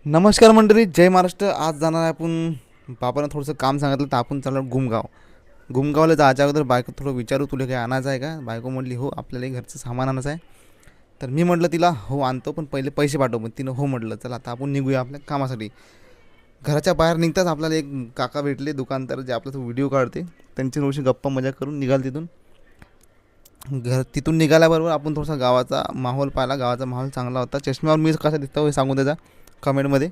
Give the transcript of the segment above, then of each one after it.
नमस्कार मंडळी, जय महाराष्ट्र. आज जाणार आहे आपण. बाबांना थोडंसं काम सांगितलं तर आपण चाललो घुमगाव. घुमगावला जायच्या अगोदर बायको थोडं विचारू, तुला काही आणायचं आहे का. बायको म्हटली हो, आपल्याला घरचं सामान आणायचं आहे. तर मी म्हटलं तिला हो आणतो, पण पहिले पैसे पाठव. पण तिनं हो म्हटलं. चला आता आपण निघूया आपल्या कामासाठी. घराच्या बाहेर निघताच आपल्याला एक काका भेटले दुकानदार, जे आपला तो व्हिडिओ काढते. त्यांची थोडीशी गप्पा मजा करून निघाल तिथून. तिथून निघाल्याबरोबर आपण थोडासा गावाचा माहोल पाहिला. गावाचा माहोल चांगला होता. चष्म्यावर मी कसा दिसतो हे सांगून त्याचा कमेंटमध्ये.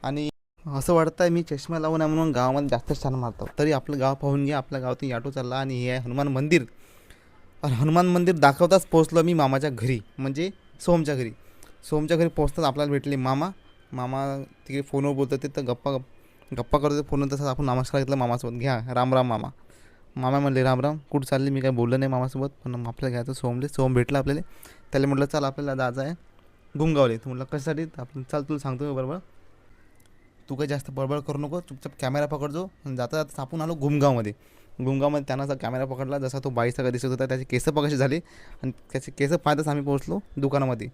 आणि असं वाटतं आहे मी चष्मा लावून आहे म्हणून गावामध्ये जास्तच छान मारतो. तरी आपलं गाव पाहून घ्या. आपल्या गावातून ऑटो चालला आणि हे आहे हनुमान मंदिर. आणि हनुमान मंदिर दाखवताच पोहोचलो मी मामाच्या घरी, म्हणजे सोमच्या घरी. सोमच्या घरी पोहोचताच आपल्याला भेटले मामा. मामा तिकडे फोनवर बोलतात ते, तर गप्पा गप्पा करत होते फोनवर. तसंच आपण नमस्कार घेतला मामासोबत. घ्या राम राम मामा. मामा म्हणले राम राम. कुठं चालले, मी काय बोललं नाही मामासोबत. पण आपल्याला घ्यायचं सोमले. सोम भेटला आपल्याला. त्याला म्हटलं चल आपल्याला जायचं आहे गुमगावले. तर म्हटलं कशासाठी. तर आपण चाल तुला सांगतो मी बरोबर. तू काही जास्त बडबड करू नको, चुपचाप कॅमेरा पकडजो. आणि जाता जाता आपण आलो घुमगावमध्ये. घुमगावमध्ये त्यांना असा कॅमेरा पकडला, जसा तो बाईचा दिसत होता. त्याचे केस कसे झाले आणि त्याचे केस पाहताच आम्ही पोहोचलो दुकानामध्ये.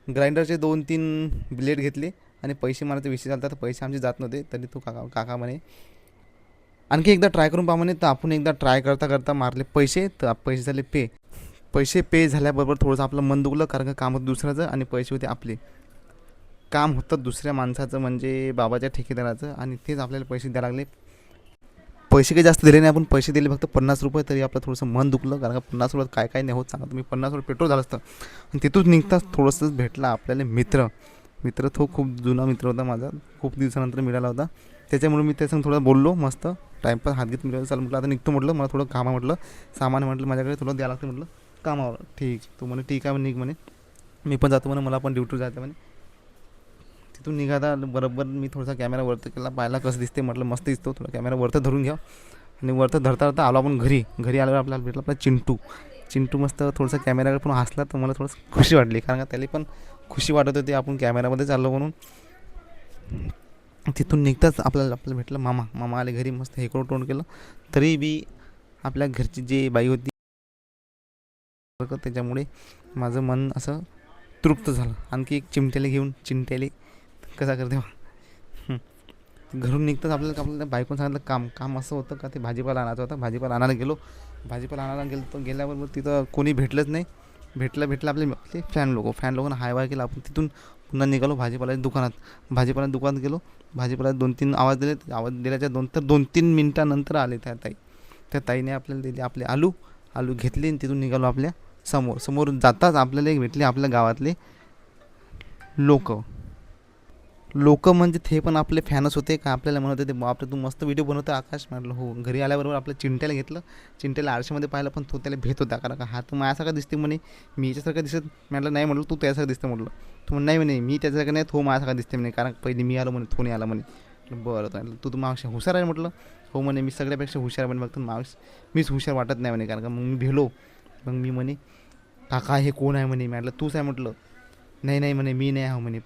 ग्राइंडरचे 2-3 ब्लेड घेतले आणि पैसे मारायचा विषय झाला. तर पैसे आमचे जात नव्हते. तरी तो काका काका म्हणे आणखी एकदा ट्राय करून पहा म्हणे. तर आपण एकदा ट्राय करता करता मारले पैसे. तर पैसे झाले पे. पैसे पे झाल्याबरोबर थोडंसं आपलं मन दुखलं, कारण का काम होतं दुसऱ्याचं आणि पैसे होते आपले. काम होतं दुसऱ्या माणसाचं, म्हणजे बाबाच्या ठेकेदाराचं, आणि तेच आपल्याला पैसे द्यायला लागले. पैसे काही जास्त दिले नाही आपण. पैसे दिले फक्त 50 रुपये. तरी आपलं थोडंसं मन दुखलं, कारण का 50 रुपयात काय काय नाही होत सांगा तुम्ही. 50 रुपये पेट्रोल झालं असतं. आणि तिथून निघताच थोडंसंच भेटला आपल्याला मित्र. मित्र तो खूप जुना मित्र होता माझा. खूप दिवसानंतर मिळाला होता. त्याच्यामुळे मी त्याच्यासंग थोडं बोललो मस्त. टाईमपास हात घेत मिळालं. चाल म्हटलं आता निघतो म्हटलं. मला थोडं काम आहे म्हटलं. सामान आहे म्हटलं माझ्याकडे, थोडं द्यायला लागतं म्हटलं कामावर. ठीक तो म्हणे ठीक आहे निघ म्हणे. मी पण जातो म्हणे, मला पण ड्युटीवर जायचं म्हणे. तिथून निघाला बरोबर मी थोडासा कॅमेरा वरती केला, पाहायला कसं दिसते म्हटलं. मस्त दिसतो. थोडा कॅमेरा वरतं धरून घ्या. आणि वरतं धरता धरता आलो आपण घरी. घरी आल्यावर आपल्याला भेटला आपला चिंटू. चिंटू मस्त थोडंसं कॅमेराकडे पण हसला. तर मला थोडंसं खुशी वाटली, कारण का त्याला पण खुशी वाटत होती आपण कॅमेरामध्ये चाललो म्हणून. तिथून निघताच आपल्याला भेटलं मामा. मामा आले घरी. मस्त हेकडं तोंड केलं. तरी बी आपल्या घरची जी बाई होती, त्याच्यामुळे माझं मन असं तृप्त झालं. आणखी एक चिमट्याला घेऊन, चिमट्याले कसा करते घरून निघताच आपल्याला आपल्याला बायकोनं सांगितलं काम. काम असं होतं का, ते भाजीपाला आणायचा होता. भाजीपाला आणायला गेलो. भाजीपाला आणायला गेलो तर गेल्याबरोबर तिथं कोणी भेटलंच नाही. भेटलं आपले फॅन लोकांना हाय वाय केलं. आपण तिथून पुन्हा निघालो भाजीपाल्याच्या दुकानात. भाजीपाल्याच्या दुकानात गेलो. भाजीपाल्यात 2-3 आवाज दिले. आवाज दिल्याच्या 2-3 मिनटानंतर आले त्या ताई. त्या ताईने आपल्याला दिले आपले आलू. आलू घेतले आणि तिथून निघालो आपल्या समोर जाताच आपल्याला एक भेटले आपल्या गावातले लोक. म्हणजे ते पण आपले फॅनच होते. का आपल्याला म्हणत होते बापरे तू मस्त व्हिडिओ बनवतो आकाश. म्हटलं हो. घरी आल्याबरोबर आपल्या चिंट्याला घेतलं. चिंट्याला आरशामध्ये पाहिलं, पण तो त्याला भेट होता, कारण का हा तर माझ्यासारखा दिसते म्हणे. मी याच्यासारखा दिसत. म्हटलं नाही म्हटलं, तू त्यासारखं दिसतं म्हटलं. तो म्हणे नाही म्हणे, मी त्याच्यासारखं नाही, तो माझ्यासारखा दिसते म्हणे, कारण पहिले मी आलो म्हणे, तो नाही आला म्हणे. बरं म्हटलं तू माझ्यापेक्षा हुशार आहे म्हटलं. हो म्हणे, मी सगळ्यापेक्षा हुशार म्हणे, फक्त मीच हुशार वाटत नाही म्हणे, कारण का मग मी भेलो. मग मी म्हणे काका हे कोण आहे म्हणे. म्हटलं तूच आहे म्हटलं. नाही नाही म्हणे, मी नाही आहे म्हणे.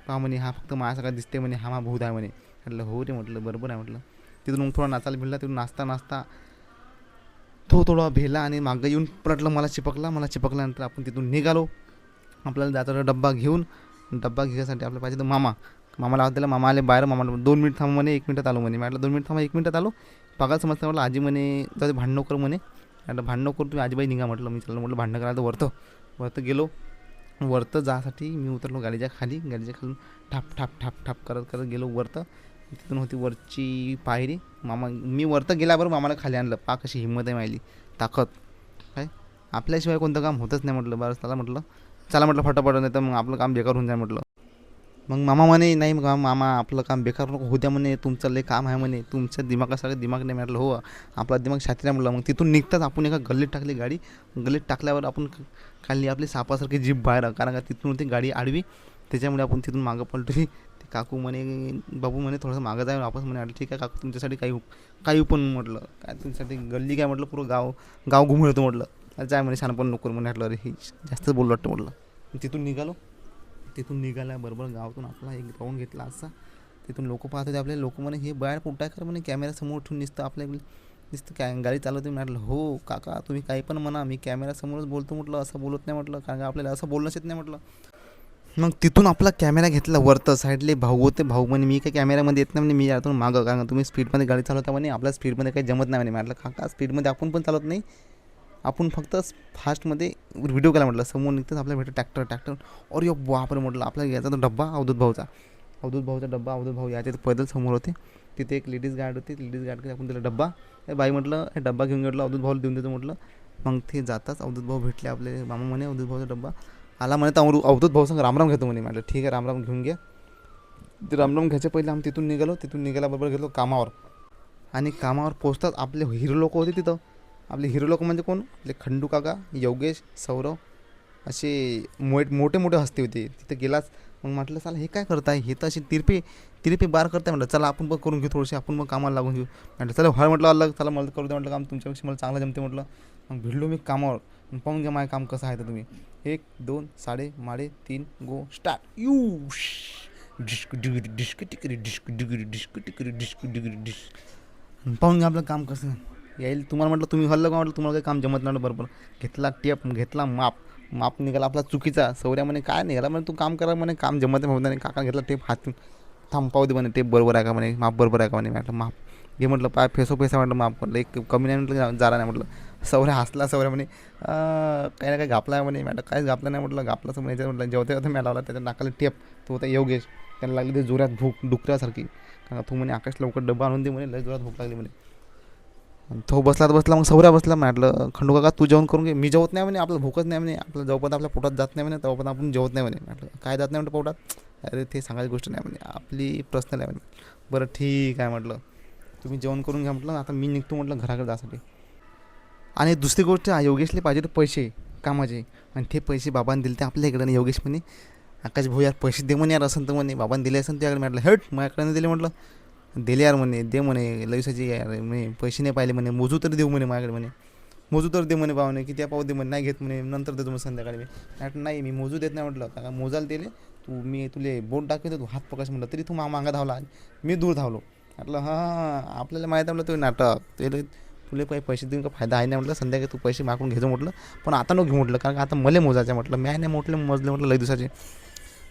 का म्हणे हा फक्त माझ्यासारखा दिसते म्हणे, हा बहुत आहे म्हणे. म्हटलं हो रे म्हटलं, बरोबर आहे म्हटलं. तिथून मग थोडा नाचायला भिडला. तिथून नाचता तो थोडा भेला आणि मागं येऊन पलटलं. मला चिपकल्यानंतर आपण तिथून निघालो. आपल्याला जायचा डब्बा घेऊन. डब्बा घ्यायसाठी आपल्याला पाहिजे तर मामाला आवाज दिला. मामा आले बाहेर. मामाला 2 मिनिट थांबा म्हणे, 1 मिनिटात आलो म्हणे. म्हटलं 2 मिनिट थांबा, 1 मिनिटात आलो. पागाल समजतं म्हटलं. आजी म्हणे जाऊ भांडणं कर म्हणे. म्हटलं भांडणं करू तुम्ही आजीबाई निघा म्हटलं. मी चाललं म्हटलं भांडणं करायला. तर वरतं गेलो. वरतं जासाठी मी उतरलो गाडीच्या खालून ठाप ठाप ठाप ठाप करत करत गेलो वरतं. तिथून होती वरची पायरी. मी वरतं गेल्याबरोबर मामाला खाली आणलं. पा कशी हिंमत आहे माहिली, ताकद काय. आपल्याशिवाय कोणतं काम होतच नाही म्हटलं. बरं चला म्हटलं फटाफट, नाही तर मग आपलं काम बेकार होऊन जाईल म्हटलं. मग मामा म्हणे नाही मग मामा आपलं काम बेकार नको होऊ द्या म्हणे, तुमचं लय काम आहे म्हणे, तुमच्या दिमागासारखं दिमाग नाही. म्हटलं हो आपला दिमाग छातीला म्हटलं. मग तिथून निघताच आपण एका गल्लीत टाकली गाडी. गल्लीत टाकल्यावर आपण खाल्ली आपली सापासारखी जीप बाहेर, कारण का तिथून होती गाडी आडवी. त्याच्यामुळे आपण तिथून मागं पलटली. ते काकू म्हणे बाबू म्हणे थोडंसं मागं जाऊन वापस म्हणे. आलं ठीक आहे काकू, तुमच्यासाठी काही पण म्हटलं. काय तुमच्यासाठी गल्ली काय म्हटलं, पूर्ण गाव घुमून येतो म्हटलं. अरे जाय म्हणे शहाणपण नको म्हणे. म्हटलं अरे हे जास्त बोललं वाटतं म्हटलं. तिथून निघालो. तिथून निघाल्याबरोबर गावातून आपला एक राऊंड घेतला असा. तिथून लोक पाहत होते आपले. लोक म्हणे हे बाहेर कुठं कर म्हणे, कॅमेऱ्यासमोर ठेवून नुसतं गाडी चालवते. म्हटलं हो काका तुम्ही काही पण म्हणा, मी कॅमेऱ्यासमोरच बोलतो म्हटलं, असं बोलत नाही म्हटलं, कारण का आपल्याला असं बोलणंच येत नाही म्हटलं. मग तिथून आपला कॅमेरा घेतला वरतं साईडले भाऊ होते. भाऊ म्हणे मी काही कॅमेऱ्यामध्ये येत नाही म्हणे, मी यातून मागं, कारण तुम्ही स्पीडमध्ये गाडी चालवता म्हणे, आपल्या स्पीडमध्ये काही जमत नाही म्हणे. म्हटलं काका स्पीडमध्ये आपण पण चालत नाही, आपण फक्त फास्टमध्ये व्हिडिओ केला म्हटलं. समोर निघतंच आपल्याला भेटलं ट्रॅक्टर. और बापरे म्हटलं आपला याचा तो डब्बा अवधूत भाऊचा डब्बा. अवधूत भाऊ याचे पैदल समोर होते. तिथे एक लेडीज गार्ड होती, लेडीज गार्डकडे आपण दिला डब्बा. बाई म्हटलं हे डब्बा घेऊन गेलो, अवधूत भाऊला देऊन देतो म्हटलं. मग ते जाताच अवधूत भाऊ भेटले आपले. मामा म्हणे अवधूत भाऊचा डब्बा आला म्हणे, तर अवधूत भाऊ संग रामराम घेतो म्हणे. म्हटलं ठीक आहे रामराम घेऊन घ्या. ते रामराम घ्यायच्या पहिले आम्ही तिथून निघालो. तिथून निघाल्याबरोबर गेलो कामावर. आणि कामावर पोचताच आपले हिरो लोक होते तिथं. आपले हिरो लोक म्हणजे कोण, आपले खंडू काका, योगेश, सौरव, असे मोठे मोठे हस्ते होते. तिथे गेलाच मग म्हटलं चला हे काय करताय, हे तर असे तिरपे बार करताय. म्हटलं चला आपण पण करून घेऊ थोडेसे, आपण मग कामाला लागून घेऊ. म्हटलं चला हळ म्हटलं अलग, चला मला करू द्या म्हटलं काम, तुमच्यापेक्षा मला चांगलं जमते म्हटलं. मग भिडलो मी कामावर. पाहून घ्या माझं काम कसं आहे तर तुम्ही. 1 2 साडे माडे 3 गो स्टार्ट. यू डिस्क डिगरी डिस्क टिकरी डिस्क डिगरी डिस्क टिकरी डिस्क डिगरी डिस्क. पाहून घ्या आपलं काम कसं येईल. तुम्हाला म्हटलं तुम्ही हल्लं का, म्हटलं तुम्हाला काही काम जमत नाही बरोबर. घेतला टेप, घेतला माप निघाला आपला चुकीचा. सौर्या म्हणे काय निघाला म्हणे, तू काम करा म्हणे, काम जमत नाही. काका घेतला टेप हातून, थांब पाहू दे म्हणे टेप बरोबर आहे का म्हणे, माप बरोबर आहे का म्हणे. म्हटलं माप घे म्हटलं, पाय पैसा म्हटलं माप म्हटलं, एक कमी नाही म्हटलं, जारा नाही म्हटलं. सौर्या हसला. सौर्या म्हणे काही ना काही घापला आहे म्हणे. म्हटलं काहीच घापलं नाही म्हटलं. घापलं असं म्हणायचं म्हटलं. जेवता मी लावला त्याच्या नाकाला टेप. तो होता योगेश. त्याला लागली ते जोरात भूक डुकऱ्यासारखी. कारण तू म्हणे आकाश लवकर डब्बा आणून दे म्हणे, लय जोरात भूक लागली म्हणे. तो बसला मग सौर्या बसला. म्हटलं खंडू काका तू जेवण करून घे. मी जेवत नाही म्हणे, आपल्याला भूकच नाही म्हणे, आपल्याला जोपर्यंत आपल्या पोटात जात नाही म्हणे तेव्हापर्यंत आपण जेवत नाही म्हणे. म्हटलं काय जात नाही म्हणे पोटात, अरे ते सांगायची गोष्ट नाही म्हणे, आपली पर्सनल आहे म्हणे. बरं ठीक आहे म्हटलं, तुम्ही जेवण करून घ्या म्हटलं, आता मी निघतो म्हटलं घराकडे जासाठी. आणि दुसरी गोष्ट योगेशले पाहिजे पैसे कामाचे, आणि ते पैसे बाबांनी दिले ते आपल्या इकडे. आणि योगेश म्हणे आकाश भाऊ यार पैसे दे म्हणे यार, असं तर म्हणे बाबांनी दिले असेल त्याकडे. म्हटलं हट माझ्याकडे नाही दिले म्हटलं. दिले यार म्हणे, दे म्हणे लईसाची यार म्हणे, पैसे नाही पाहिले म्हणे, मोजू तरी देऊ म्हणे माझ्याकडे म्हणे, मोजू तर दे म्हणे पाहुणे की त्या पाहू दे म्हणे, नाही घेत म्हणे, नंतर देतो मग संध्याकाळी. मी म्हटलं नाही मी मोजू देत नाही म्हटलं, का मोजायला दिले तू, मी तुले बोट दाखवतो तू हात पकड म्हटलं, तरी तू मागा धावला, मी दूर धावलो. म्हटलं हां आपल्याला माहीत आहे म्हटलं तो नाटक, ते तुले काही पैसे देऊन का फायदा आहे नाही म्हटलं, संध्याकाळी तू पैसे मागून घ्यायचं म्हटलं, पण आता नको घेऊ म्हटलं, कारण आता मला मोजायचं म्हटलं, मी नाही मोजले म्हटलं लई दिवसाचे.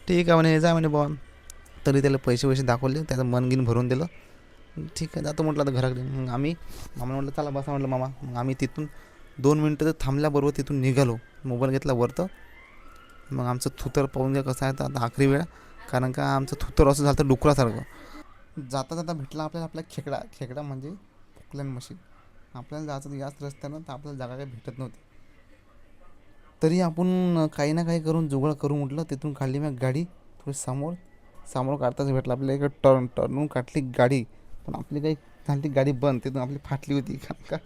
ठीक आहे म्हणे, जा म्हणे बुवा. तरी त्याला पैसे दाखवले, त्याचं मन गिन भरून दिलं. ठीक आहे जातो म्हटलं आता घराकडे. मग आम्ही मामा म्हटलं चला बसा म्हटलं मामा. मग आम्ही तिथून 2 मिनटं तर थांबल्याबरोबर तिथून निघालो. मोबाईल घेतला वरतं. मग आमचं थुतर पाहून घ्या कसं आहे तर आता आखरी वेळा, कारण का आमचं थुतर असं झालं तर डुकरासारखं. जाता जाता भेटला आपला खेकडा म्हणजे पोकलॅन मशीन. आपल्याला जायचं याच रस्त्यानं, तर आपल्याला जागा काही भेटत नव्हती. तरी आपण काही ना काही करून जुगाड करू म्हटलं. तिथून काढली मग गाडी थोडी समोर काढताच भेटला आपल्याला एक टर्नून काढली गाडी. पण आपली काही झाली गाडी बंद, तिथून आपली फाटली होती. कारण का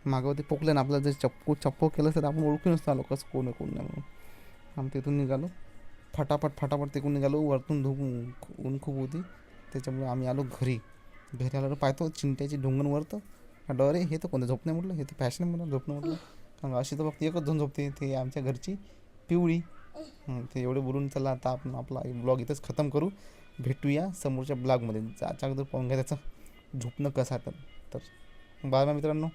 मागं होते पोकल्यान, आपल्याला जर चप्पू केलं तर आपण ओळखून नसतो आलो कसं कोण आहे कोण नाही म्हणून. आम्ही तिथून निघालो फटाफट तिथून निघालो. वरतून ऊन खूप होती, त्याच्यामुळे आम्ही आलो घरी आलो पाहतो चिंट्याची ढोंगण तर म्हटलं अरे हे तर कोणतं झोपणे म्हटलं, हे तर फॅशन म्हटलं झोपणं म्हटलं, कारण अशी तर फक्त एकच जण झोपते, ते आमच्या घरची पिवळी. ते एवढे बोलून चला आता आपण आपला ब्लॉग इथंच खतम करू. भेटूया समोरच्या ब्लॉगमध्ये, ज्याच्या अगोदर पाहून घ्या त्याचं झोपणं कसं आहे तर बाय मित्रांनो.